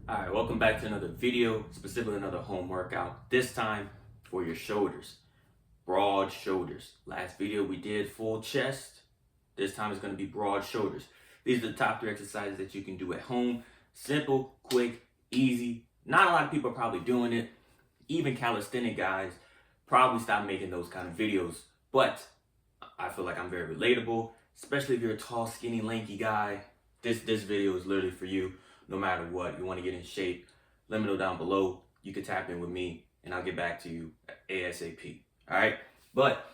All right, welcome back to another video, specifically another home workout, this time for your shoulders, broad shoulders. Last video we did full chest, this time it's gonna be broad shoulders. These are the top 3 exercises that you can do at home. Simple, quick, easy. Not a lot of people are probably doing it. Even calisthenic guys probably stop making those kind of videos, but I feel like I'm very relatable, especially if you're a tall, skinny, lanky guy. This video is literally for you. No matter what, you want to get in shape, let me know down below. You can tap in with me and I'll get back to you ASAP. All right. But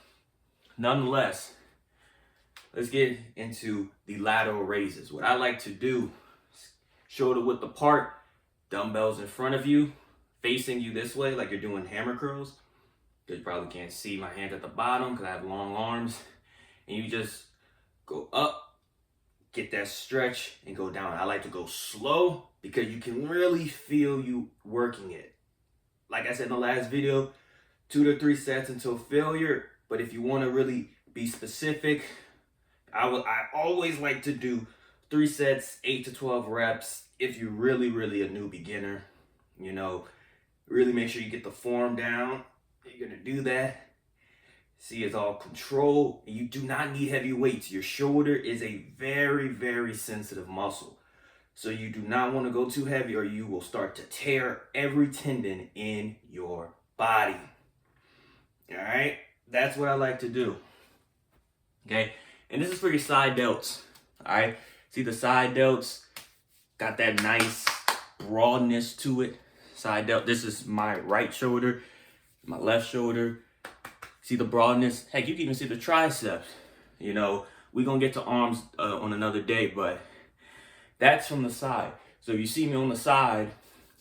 nonetheless, let's get into the lateral raises. What I like to do, shoulder width apart, dumbbells in front of you, facing you this way, like you're doing hammer curls. You probably can't see my hands at the bottom because I have long arms. And you just go up, get that stretch, and go down. I like to go slow because you can really feel you working it. Like I said in the last video, 2 to 3 sets until failure. But if you want to really be specific, I always like to do 3 sets, 8 to 12 reps. If you're really a new beginner, you know, really make sure you get the form down. You're gonna do that. See, it's all controlled. You do not need heavy weights. Your shoulder is a very sensitive muscle. So you do not want to go too heavy or you will start to tear every tendon in your body. All right? That's what I like to do. Okay? And this is for your side delts. All right? See the side delts got that nice broadness to it. Side delt. This is my right shoulder, my left shoulder. See the broadness? Heck, you can even see the triceps. You know, we're going to get to arms on another day, but that's from the side. So if you see me on the side,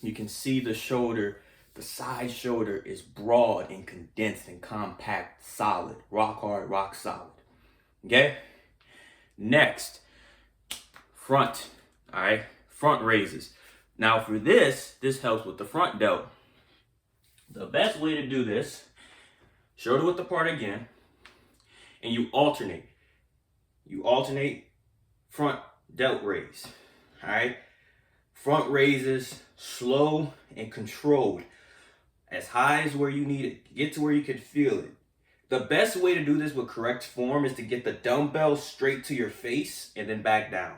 you can see the shoulder. The side shoulder is broad and condensed and compact, solid, rock hard, rock solid. Okay? Next, front. All right? Front raises. Now for this helps with the front delt. The best way to do this, shoulder width apart again, and you alternate. You alternate front delt raise, all right? Front raises, slow and controlled. As high as where you need it. Get to where you can feel it. The best way to do this with correct form is to get the dumbbell straight to your face and then back down,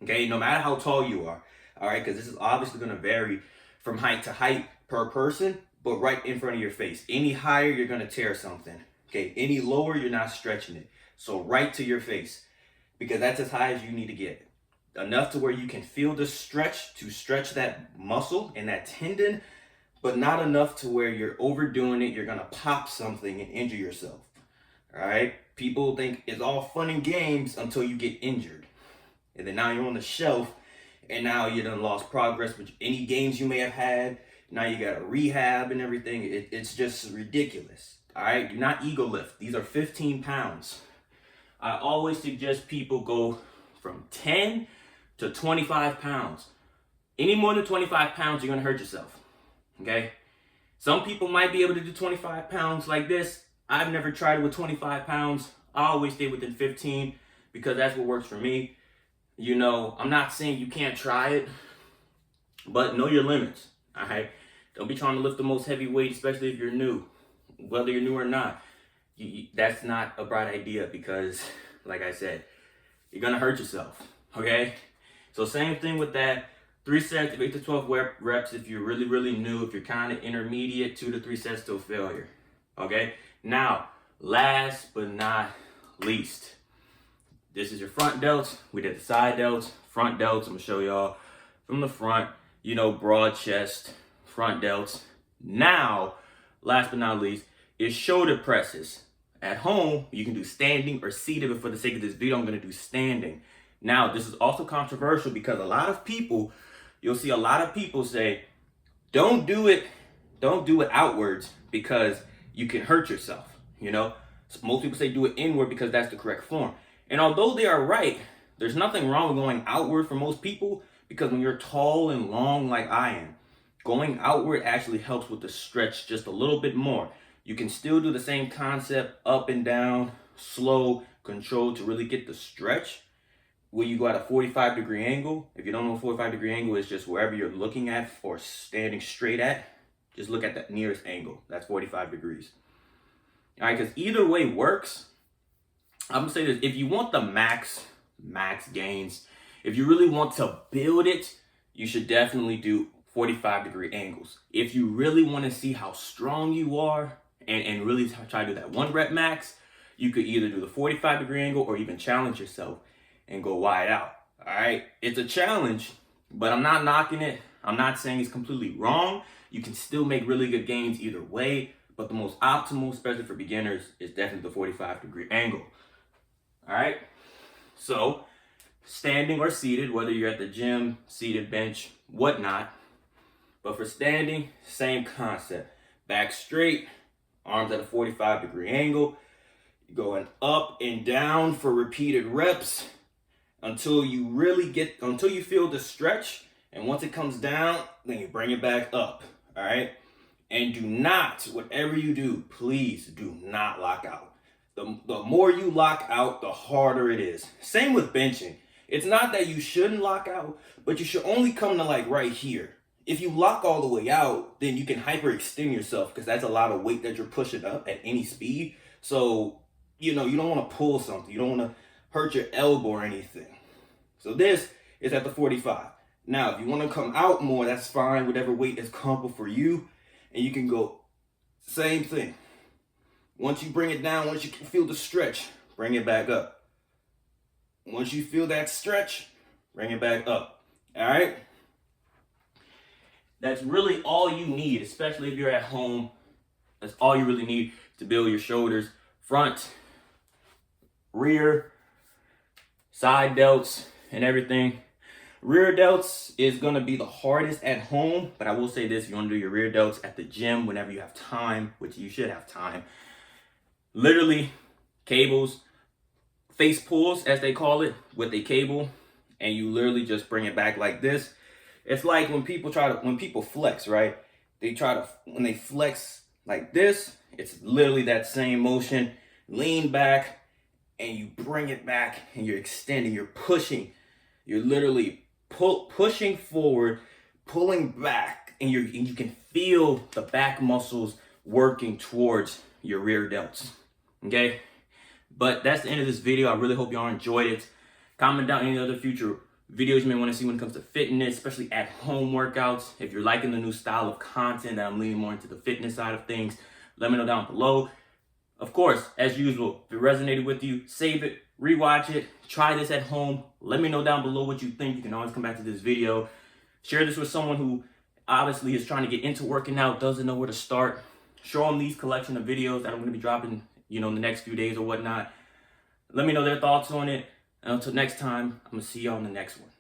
okay? No matter how tall you are, all right? Because this is obviously going to vary from height to height per person, but right in front of your face. Any higher, you're gonna tear something. Okay, any lower, you're not stretching it. So right to your face, because that's as high as you need to get. Enough to where you can feel the stretch to stretch that muscle and that tendon, but not enough to where you're overdoing it. You're gonna pop something and injure yourself. All right, people think it's all fun and games until you get injured. And then now you're on the shelf and now you done lost progress with any gains you may have had. Now you got to rehab and everything. It's just ridiculous. All right. Do not ego lift. These are 15 pounds. I always suggest people go from 10 to 25 pounds. Any more than 25 pounds, you're going to hurt yourself. Okay. Some people might be able to do 25 pounds like this. I've never tried it with 25 pounds. I always stay within 15 because that's what works for me. You know, I'm not saying you can't try it, but know your limits. All right. Don't be trying to lift the most heavy weight, especially if you're new. Whether you're new or not, that's not a bright idea because, like I said, you're going to hurt yourself. Okay? So same thing with that. 3 sets of 8 to 12 reps if you're really new. If you're kind of intermediate, 2 to 3 sets till failure. Okay? Now, last but not least, this is your front delts. We did the side delts, front delts. I'm going to show y'all from the front. You know, broad chest, front delts. Now, last but not least, is shoulder presses. At home, you can do standing or seated, but for the sake of this video, I'm going to do standing. Now, this is also controversial because a lot of people, you'll see a lot of people say, don't do it outwards because you can hurt yourself, you know? So most people say do it inward because that's the correct form. And although they are right, there's nothing wrong with going outward for most people. Because when you're tall and long like I am, going outward actually helps with the stretch just a little bit more. You can still do the same concept up and down, slow, controlled to really get the stretch. where you go at a 45-degree angle. If you don't know what 45-degree angle is, just wherever you're looking at or standing straight at, just look at the nearest angle. That's 45 degrees. All right, because either way works. I'm gonna say this: if you want the max gains, if you really want to build it, you should definitely do 45-degree angles. If you really want to see how strong you are and really try to do that 1 rep max, you could either do the 45-degree angle or even challenge yourself and go wide out. All right, it's a challenge, but I'm not knocking it. I'm not saying it's completely wrong. You can still make really good gains either way, but the most optimal, especially for beginners, is definitely the 45-degree angle. All right, so standing or seated, whether you're at the gym, seated, bench, whatnot. But for standing, same concept. Back straight, arms at a 45-degree angle, going up and down for repeated reps until you feel the stretch. And once it comes down, then you bring it back up. All right. And do not, whatever you do, please do not lock out. The more you lock out, the harder it is. Same with benching. It's not that you shouldn't lock out, but you should only come to like right here. If you lock all the way out, then you can hyperextend yourself because that's a lot of weight that you're pushing up at any speed. So, you don't want to pull something. You don't want to hurt your elbow or anything. So this is at the 45. Now, if you want to come out more, that's fine. Whatever weight is comfortable for you. And you can go same thing. Once you bring it down, once you can feel the stretch, bring it back up. Once you feel that stretch, bring it back up. All right? That's really all you need, especially if you're at home. That's all you really need to build your shoulders. Front, rear, side delts, and everything. Rear delts is going to be the hardest at home, but I will say this: you want to do your rear delts at the gym whenever you have time, which you should have time. Literally, cables, face pulls, as they call it, with a cable, and you literally just bring it back like this. It's like when people flex, right? When they flex like this, it's literally that same motion. Lean back, and you bring it back, and you're extending, you're pushing. You're literally pushing forward, pulling back, and you can feel the back muscles working towards your rear delts. Okay? But that's the end of this video. I really hope y'all enjoyed it. Comment down any other future videos you may want to see when it comes to fitness, especially at home workouts. If you're liking the new style of content that I'm leaning more into the fitness side of things, let me know down below. Of course, as usual, if it resonated with you, save it, rewatch it, try this at home. Let me know down below what you think. You can always come back to this video. Share this with someone who obviously is trying to get into working out, doesn't know where to start. Show them these collection of videos that I'm going to be dropping, in the next few days or whatnot. Let me know their thoughts on it. And until next time, I'm going to see y'all in the next one.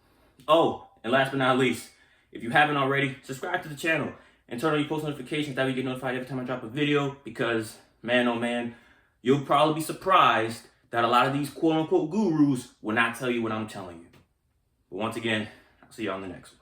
Oh, and last but not least, if you haven't already, subscribe to the channel and turn on your post notifications. That way you get notified every time I drop a video, because, man, oh man, you'll probably be surprised that a lot of these quote-unquote gurus will not tell you what I'm telling you. But once again, I'll see y'all in the next one.